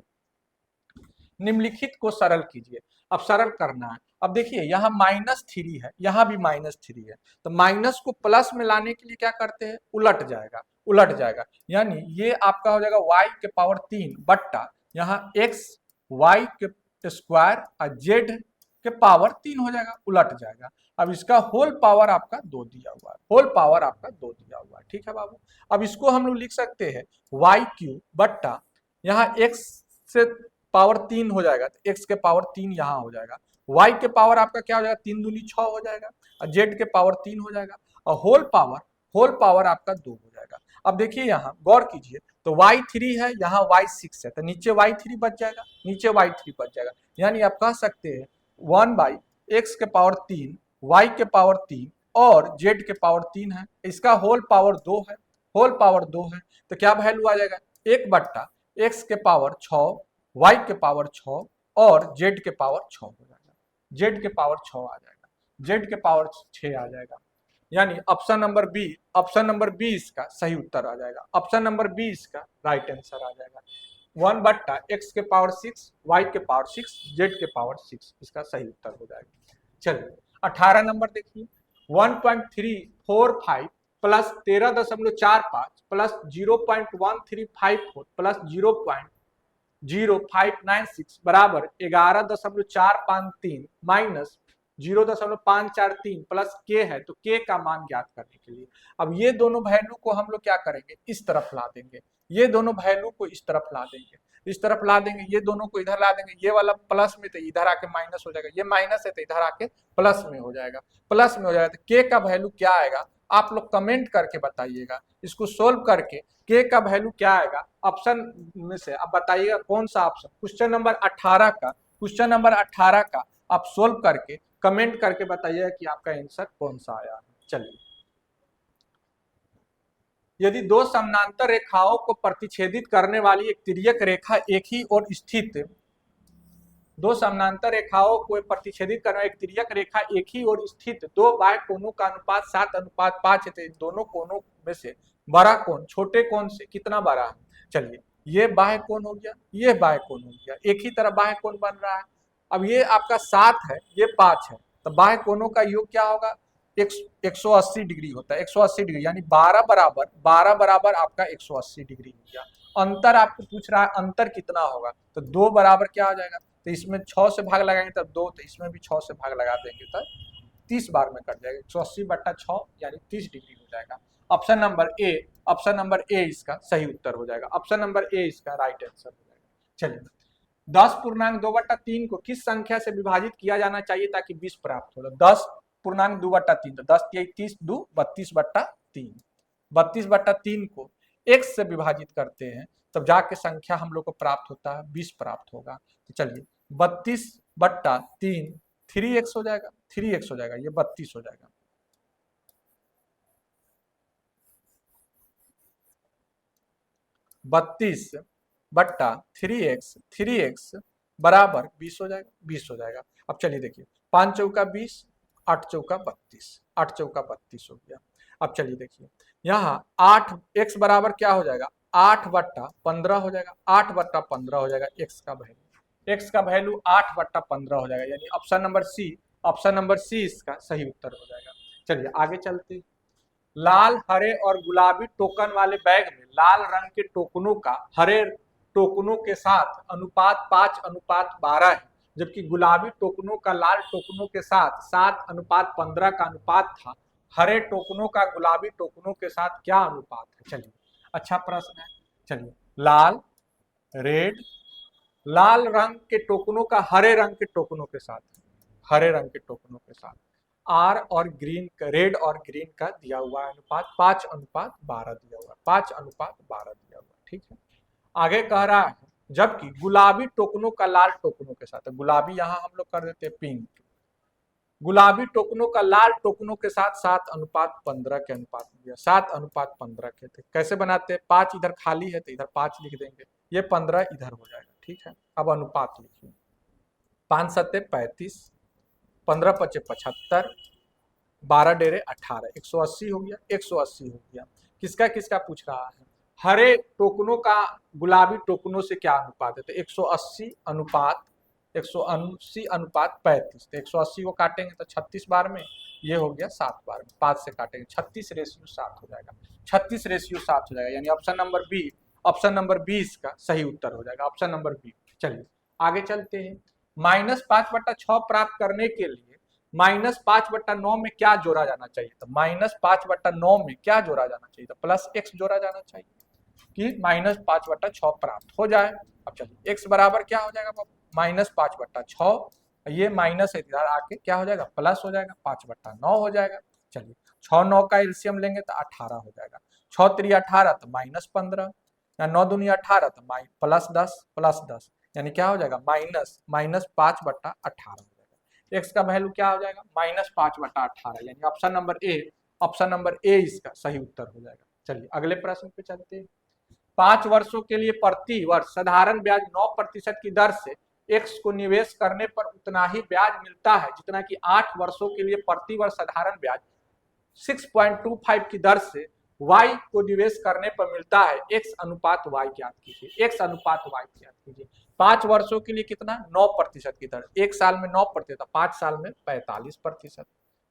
निम्नलिखित को सरल कीजिए। अब सरल करना है। अब देखिए यहाँ -3 है, यहाँ भी -3 है, तो माइनस को प्लस में लाने के लिए क्या करते हैं, उलट जाएगा, उलट जाएगा, यानी ये आपका हो जाएगा y के पावर 3 बट्टा यहाँ x y के स्क्वायर और z के पावर 3 हो जाएगा, उलट जाएगा। अब इसका होल पावर आपका 2 दिया हुआ है, होल पावर आपका 2 दिया हुआ है। ठीक है बाबू। अब इसको हम लोग लिख सकते हैं y³ बट्टा यहाँ x से पावर 3 हो जाएगा, तो x के पावर 3 यहाँ हो जाएगा, y के पावर आपका क्या हो जाएगा 3 दूनी 6 हो जाएगा, और z के पावर 3 हो जाएगा, और होल पावर आपका 2 हो जाएगा। अब देखिए यहाँ गौर कीजिए, तो y3 है, यहाँ y6 है, तो नीचे y3 बच जाएगा, नीचे y3 बच जाएगा, यानी आप कह सकते हैं 1/x के पावर 3, y के पावर 3 और z के पावर 3 है, इसका होल पावर 2 है, होल पावर 2 है, तो क्या वैल्यू आ जाएगा 1/x के पावर 6, y के पावर 6 और z के पावर 6 हो जाएगा, z के पावर 6 आ जाएगा, z के पावर 6 आ जाएगा, यानी option number B, option number B इसका सही उत्तर आ जाएगा, ऑप्शन नंबर बी इसका राइट आंसर आ जाएगा। 1/x के पावर 6, y के पावर 6, z के पावर 6 इसका सही उत्तर हो जाएगा। चलिए 18 नंबर देखिए, 1.345 प्लस 13.45 प्लस 0.135 प्लस 0.1 0.0596 बराबर 11.453 माइनस 0.543 प्लस के है, तो के का मान ज्ञात करने के लिए अब ये दोनों वैल्यू को हम लोग क्या करेंगे, इस तरफ ला देंगे, ये दोनों वैल्यू को इस तरफ ला देंगे, इस तरफ ला देंगे, ये दोनों को इधर ला देंगे, ये वाला प्लस में तो इधर आके माइनस हो जाएगा, ये माइनस है तो इधर आके प्लस में हो जाएगा, प्लस में हो जाएगा। तो के का वैल्यू क्या आएगा आप लोग कमेंट करके बताइएगा, इसको सोल्व करके के का वैल्यू क्या आएगा ऑप्शन में से आप बताइएगा कौन सा ऑप्शन, क्वेश्चन नंबर 18 का, क्वेश्चन नंबर 18 का आप सोल्व करके कमेंट करके बताइएगा कि आपका आंसर कौन सा आया है। चलिए, यदि दो समानांतर रेखाओं को प्रतिच्छेदित करने वाली एक तिर्यक रेखा एक ही ओर स्थित, दो समानांतर रेखाओं को प्रतिच्छेदित करने वाली एक तिर्यक रेखा एक ही ओर स्थित दो बाह्य कोणों का अनुपात 7:5 है, तो दोनों कोणों में से बड़ा कोण छोटे कोण से कितना बड़ा है। चलिए, ये बाह्य कोण हो गया, ये बाह्य कोण हो गया, एक ही तरह बाह्य कोण बन रहा है। अब ये आपका 7 है, ये 5 है, तो बाह्य कोणों का योग क्या होगा 180 डिग्री होता है, 180 डिग्री यानी 12 बराबर आपका 180 डिग्री हो गया। अंतर आपको पूछ रहा है अंतर कितना होगा, तो 2 बराबर क्या हो जाएगा, तो इसमें 6 से भाग लगाएंगे तब 2, तो इसमें भी 6 से भाग लगा देंगे तब 30 बार में कट जाएगा, 180/6 यानी 30 डिग्री हो जाएगा। ऑप्शन नंबर ए इसका सही उत्तर हो जाएगा, ऑप्शन नंबर ए इसका राइट आंसर हो जाएगा। चलिए, 10.2/3 को किस संख्या से विभाजित किया जाना चाहिए ताकि 20 प्राप्त हो। 10.2/3, तो 10 के 30 2 32/3, 32/3 को x से विभाजित करते हैं तब जाके संख्या हम लोग को प्राप्त होता है 20 प्राप्त होगा। तो चलिए, 32/3 3x हो जाएगा, 3x हो जाएगा, ये 32 हो जाएगा। 32/3x, 3x बराबर 20 हो जाएगा, 20 हो जाएगा। अब चलिए देखिए, 5 चौका 20, 8 चौका 32, 8 चौका 32 हो गया। अब चलिए देखिए, यहाँ 8x बराबर क्या हो जाएगा 8/15 हो जाएगा, 8/15 हो जाएगा x का वैल्यू, x का वैल्यू 8/15 हो जाएगा, यानी ऑप्शन नंबर सी इसका सही उत्तर हो जाएगा। चलिए आगे चलते हैं। लाल, हरे और गुलाबी टोकन वाले बैग में लाल रंग के टोकनों का हरे टोकनों के साथ अनुपात 5:12 है, जबकि गुलाबी टोकनों का लाल टोकनों के साथ 7:15 का अनुपात था। हरे टोकनों का गुलाबी टोकनों के साथ क्या अनुपात है। चलिए, अच्छा प्रश्न है। चलिए, लाल रंग के टोकनों का हरे रंग के टोकनों के साथ आर और रेड और ग्रीन का दिया हुआ अनुपात 5:12 दिया हुआ, 5:12 दिया हुआ। ठीक है, आगे कह रहा है जबकि गुलाबी टोकनों का लाल टोकनों के साथ, गुलाबी यहां हम लोग कर देते हैं पिंक, गुलाबी टोकनों का लाल टोकनों के साथ 7:15 के अनुपात में दिया, 7:15 के थे। कैसे बनाते हैं, 5 इधर खाली है तो इधर 5 लिख देंगे, ये 15 इधर हो जाएगा। ठीक है, अब अनुपात लिखिए, 5 7 35, 15 5 75, 12 डेरे 18, 180 हो गया, 180 हो गया। किसका किसका पूछ रहा है, हरे टोकनों का गुलाबी टोकनों से क्या अनुपात है, तो 180 अनुपात 35, तो 180 को काटेंगे तो 36 बार में, ये हो गया 7 बार में, 5 से काटेंगे 36:7 हो जाएगा, 36:7 हो जाएगा, यानी ऑप्शन नंबर बी इसका सही उत्तर हो जाएगा, ऑप्शन नंबर बी। चलिए आगे चलते हैं। -5/6 प्राप्त करने के लिए -5/9 में क्या जोड़ा जाना चाहिए, तो -5/9 में क्या जोड़ा जाना चाहिए, तो +x जोड़ा जाना चाहिए कि -5/6 प्राप्त हो जाए। अब चलिए, x बराबर क्या हो जाएगा, -5/6, ये माइनस है इधर आके क्या हो जाएगा प्लस हो जाएगा, 5/9 हो जाएगा। चलिए, 6 9 का एलसीएम लेंगे तो 18 हो जाएगा, 6 3 18 तो -15, या 9 दूनी 18 तो +10 यानी क्या हो जाएगा -5/18 हो जाएगा। x का वैल्यू क्या हो जाएगा -5/18, यानी ऑप्शन नंबर ए इसका सही उत्तर हो जाएगा। चलिए अगले प्रश्न पे चलते हैं। 5 वर्षों के लिए प्रति वर्ष साधारण ब्याज 9% की दर से x को निवेश करने पर उतना ही ब्याज मिलता है जितना कि 8 वर्षों के लिए प्रति वर्ष साधारण ब्याज 6.25 की दर से y को निवेश करने पर मिलता है। x अनुपात y ज्ञात कीजिए, x अनुपात y ज्ञात कीजिए। 5 वर्षों के लिए कितना 9% की दर, 1 साल में 9%, 5 साल में 45%,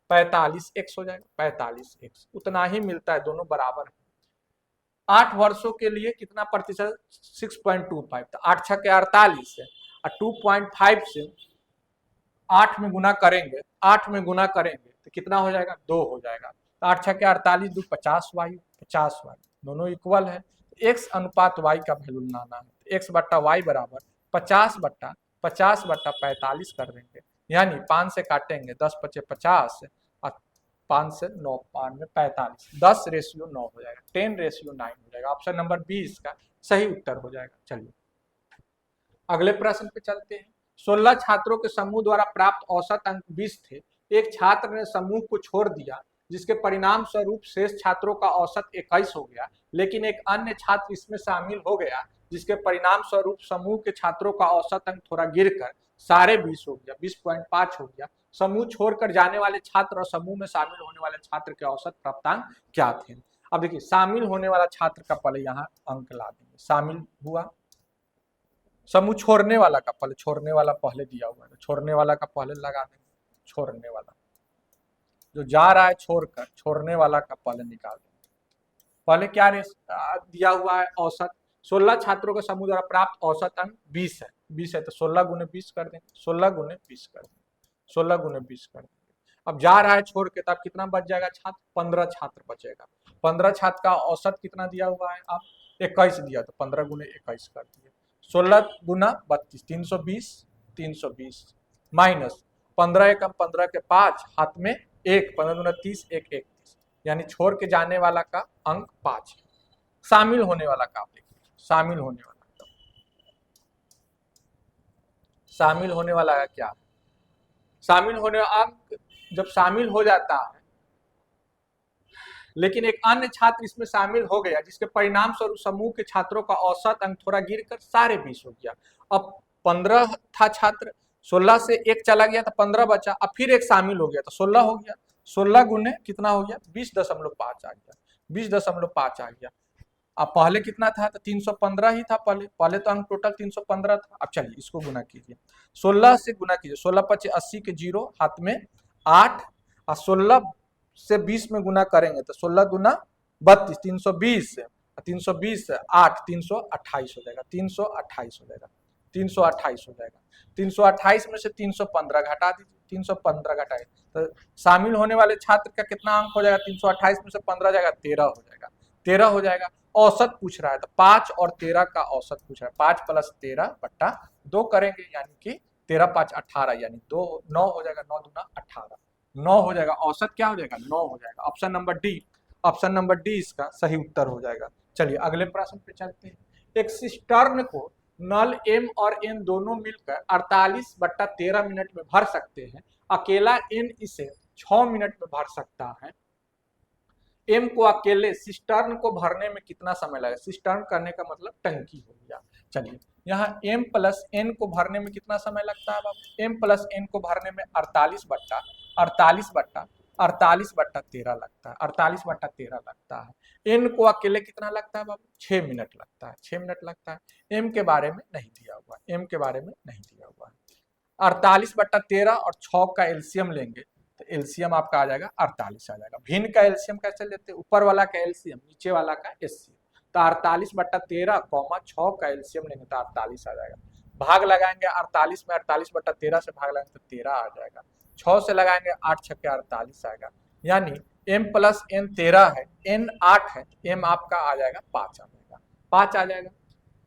45x हो जाएगा, 45x उतना ही मिलता है, दोनों बराबर है। 8 वर्षों के लिए कितना प्रतिशत, 6.25, तो 8 छक्के 48 है, और 2.5 से 8 में गुना करेंगे, 8 में गुना करेंगे तो कितना हो जाएगा, 2 हो जाएगा। तो 8 छक्के 48, 2 50 वायु, 50 वायु, दोनों इक्वल है। एक्स अनुपात वाई का वैल्यू लाना है, तो एक्स बट्टा वाई बराबर 50/50/45 कर देंगे, यानी 5 से काटेंगे, 10 पचे 50 और 5 से 9 5 में 45, 10:9 हो जाएगा, 10:9 हो जाएगा। ऑप्शन नंबर 20 का सही उत्तर हो जाएगा। चलिए अगले प्रश्न पे चलते हैं। 16 छात्रों के समूह द्वारा प्राप्त औसत अंक 20 थे। एक छात्र ने समूह को छोड़ दिया, जिसके परिणाम स्वरूप शेष छात्रों का औसत 21 हो गया, लेकिन एक अन्य छात्र इसमें शामिल हो गया, जिसके परिणाम स्वरूप समूह के छात्रों का औसत अंक थोड़ा गिरकर 20.5 हो गया, 20.5 हो गया। समूह छोड़कर जाने वाले छात्र और समूह में शामिल होने वाले छात्र के औसत प्राप्तांक क्या थे। अब देखिए, शामिल होने वाला छात्र का पहले यहाँ अंक ला देंगे, शामिल हुआ। समूह छोड़ने वाला का पहले, छोड़ने वाला पहले दिया हुआ है, छोड़ने वाला का पहले लगा देंगे, छोड़ने वाला जो जा रहा है छोड़कर, छोड़ने वाला का पहले निकाल देंगे। पहले क्या दिया हुआ है, औसत। 16 छात्रों के समूह द्वारा प्राप्त औसत अंक 20 है, 20 है तो 16 गुने 20 कर देंगे, 16 गुने 20 कर देंगे, 16 गुने 20 कर देंगे। अब जा रहा है छोड़ के, तब कितना बच जाएगा छात्र, 15 छात्र बचेगा। 15 छात्र का औसत कितना दिया हुआ है, अब 21 दिया, तो 15 गुने 21 कर दिए, 16 गुना 32, 320, 320 माइनस 15 एकम 15 के 5, हाथ में 1, 15 गुना 30, 1 31, यानी छोड़ के जाने वाला का अंक 5 है। शामिल होने वाला का आप देखिए, शामिल होने वाला का, शामिल होने वाला का क्या, शामिल होने अंक जब शामिल हो जाता है, लेकिन एक अन्य छात्र इसमें शामिल हो गया, जिसके परिणाम स्वरूप समूह के छात्रों का औसत अंक थोड़ा गिरकर 20.5 हो गया। अब 15 था छात्र, 16 से एक चला गया तो 15 बचा, अब फिर एक शामिल हो गया तो 16 हो गया, 16 गुने कितना हो गया, 20.5 आ गया, 20.5 आ गया। अब पहले कितना था, तो 315 ही था, पहले तो अंक टोटल 315 था। अब चलिए इसको गुना कीजिए, 16 से गुना कीजिए, 16 पचे 80 के 0, हाथ में 8, और 16 से 20 में गुना करेंगे तो 16 दूना 32, 320, 320 8, 328 हो जाएगा, 328 हो जाएगा, 328 हो जाएगा। 328 में से 315 घटा दीजिए, 315 घटाए तो शामिल होने वाले छात्र का कितना अंक हो जाएगा, 328 में से 15 जाएगा, 13 हो जाएगा, 13 हो जाएगा। औसत पूछ रहा है तो 5 और 13 का औसत पूछ रहा है, 5 + 13 बट्टा 2 करेंगे, यानी कि 13 5 18, यानी 2 9 हो जाएगा, 9 दूना 18, 9 हो जाएगा। औसत क्या हो जाएगा, 9 हो जाएगा। Option number D, option number D इसका सही उत्तर हो जाएगा। चलिए अगले प्रश्न पे चलते हैं। एक सिस्टर्न को नल एम और एन दोनों मिलकर 48/13 मिनट में भर सकते हैं, अकेला एन इसे 6 मिनट में भर सकता है। एम को अकेले सिस्टर्न को भरने में कितना समय लगेगा, सिस्टर्न करने का मतलब टंकी हो गया। चलिए यहाँ m + n को भरने में कितना समय लगता है बाबू, m + n को भरने में 48/13 लगता है, 48/13 लगता है। n को अकेले कितना लगता है बाबू, 6 मिनट लगता है, 6 मिनट लगता है। m के बारे में नहीं दिया हुआ, m के बारे में नहीं दिया हुआ है। 48/13 और 6 का एलसीएम लेंगे तो एलसीएम आपका आ जाएगा 48 आ जाएगा। भिन्न का एलसीएम कैसे लेते हैं, ऊपर वाला का एलसीएम नीचे वाला का एससीएम, तो 48/13, 6 का एलसीएम लेंगे तो 48 आ जाएगा। भाग लगाएंगे 48 में, 48/13 से भाग लगाएंगे तो 13 आ जाएगा, 6 से लगाएंगे 8 छक्के 48 आएगा, यानी m + n 13 है, n 8 है, m आपका आ जाएगा 5 आ जाएगा, 5 आ जाएगा।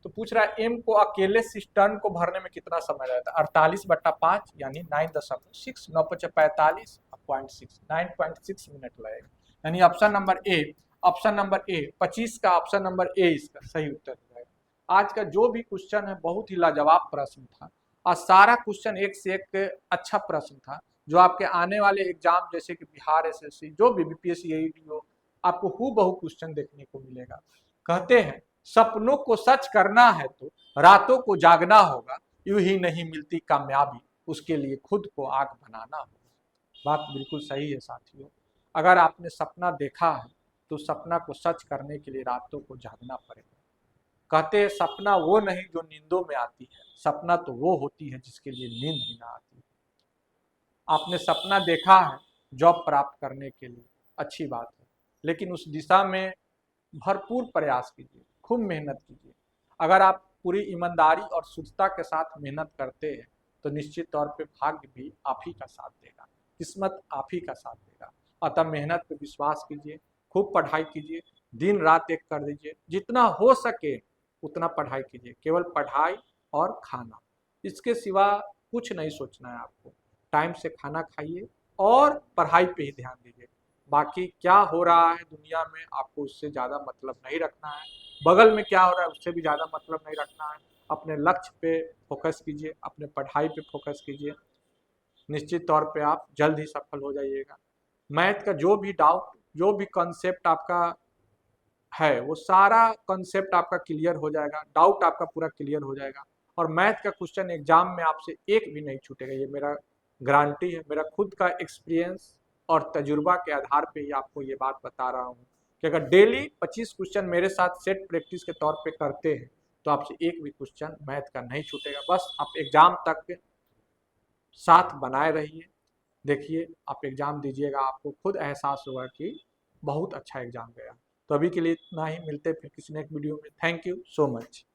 तो पूछ रहा है m को अकेले सिस्टर्न को भरने में कितना समय लगता है, 48/5 यानी 9.6, 9 × 45 0.6, 9.6 मिनट लगेगा, यानी option number A, option number A 25 का ऑप्शन नंबर ए इसका सही उत्तर हो जाएगा। आज का जो भी क्वेश्चन है बहुत ही लाजवाब प्रश्न था, और सारा क्वेश्चन एक से एक अच्छा प्रश्न था, जो आपके आने वाले एग्जाम जैसे कि बिहार एसएससी, जो भी बीपीएससी एईटी हो, आपको हूबहू क्वेश्चन देखने को मिलेगा। कहते हैं सपनों को सच करना है तो रातों को जागना होगा, यूं ही नहीं मिलती कामयाबी, उसके लिए खुद को आग बनाना होगा। बात बिल्कुल सही है साथियों, अगर आपने सपना देखा है तो सपना को सच करने के लिए रातों को जागना पड़ेगा। कहते हैं सपना वो नहीं जो नींदों में आती है, सपना तो वो होती है जिसके लिए नींद ही ना आती। आपने सपना देखा है जॉब प्राप्त करने के लिए, अच्छी बात है, लेकिन उस दिशा में भरपूर प्रयास कीजिए, खूब मेहनत कीजिए। अगर आप पूरी ईमानदारी और शुद्धता के साथ मेहनत करते हैं तो निश्चित तौर पे भाग्य भी आप ही का साथ देगा, किस्मत आप ही का साथ देगा। अतः मेहनत पे विश्वास कीजिए, खूब पढ़ाई कीजिए, दिन रात एक कर दीजिए, जितना हो सके उतना पढ़ाई कीजिए, केवल पढ़ाई और खाना, इसके सिवा कुछ नहीं सोचना है आपको। टाइम से खाना खाइए और पढ़ाई पे ही ध्यान दीजिए। बाकी क्या हो रहा है दुनिया में आपको उससे ज़्यादा मतलब नहीं रखना है, बगल में क्या हो रहा है उससे भी ज़्यादा मतलब नहीं रखना है। अपने लक्ष्य पे फोकस कीजिए, अपने पढ़ाई पे फोकस कीजिए, निश्चित तौर पे आप जल्द ही सफल हो जाइएगा। मैथ का जो भी डाउट, जो भी कॉन्सेप्ट आपका है, वो सारा कॉन्सेप्ट आपका क्लियर हो जाएगा, डाउट आपका पूरा क्लियर हो जाएगा। और मैथ का क्वेश्चन एग्जाम में आपसे एक भी नहीं छूटेगा, ये मेरा गारंटी है, मेरा खुद का एक्सपीरियंस और तजुर्बा के आधार पे ही आपको ये बात बता रहा हूँ कि अगर डेली 25 क्वेश्चन मेरे साथ सेट प्रैक्टिस के तौर पे करते हैं तो आपसे एक भी क्वेश्चन मैथ का नहीं छूटेगा। बस आप एग्जाम तक साथ बनाए रहिए, देखिए आप एग्जाम दीजिएगा, आपको खुद एहसास होगा कि बहुत अच्छा एग्जाम गया। तो अभी के लिए इतना ही, मिलते हैं फिर किसी नेक्स्ट वीडियो में। Thank you so much.